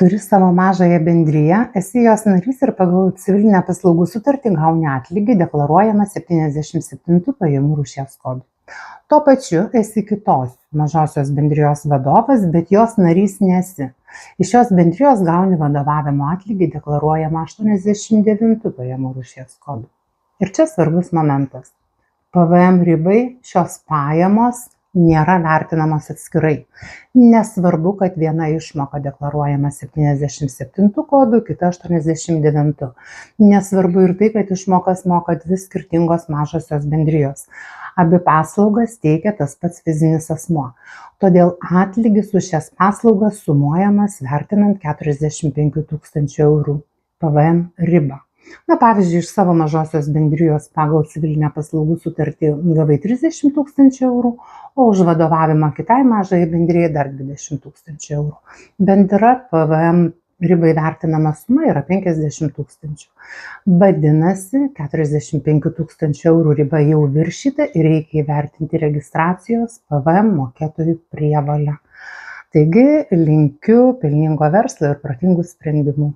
Turi savo mažąją bendriją, esi jos narys ir pagal civilinę paslaugų sutartį gauni atlygį deklaruojamą 77 pajamų rūšies kodu. Tuo pačiu esi kitos mažosios bendrijos vadovas, bet jos narys nesi. Iš šios bendrijos gauni vadovavimo atlygį deklaruojamą 89 pajamų rūšies kodu. Ir čia svarbus momentas. PVM ribai šios pajamos nėra vertinamos atskirai. Nesvarbu, kad viena išmoka deklaruojama 77 kodu, kita 89. Nesvarbu ir tai, kad išmokas moka dvi skirtingos mažosios bendrijos. Abi paslaugas teikia tas pats fizinis asmuo. Todėl atlygis už šias paslaugas sumuojamas vertinant 45 000 eurų PVM ribą. Pavyzdžiui, iš savo mažosios bendrijos pagal civilinę paslaugų sutartį gavai 30 000 eurų, o už vadovavimą kitai mažai bendrijai dar 20 000 eurų. Bendra PVM ribai vertinama suma yra 50 000. Vadinasi, 45 000 eurų riba jau viršyta ir reikia įvertinti registracijos PVM mokėtojų prievolę. Taigi, linkiu pelningo verslo ir protingų sprendimų.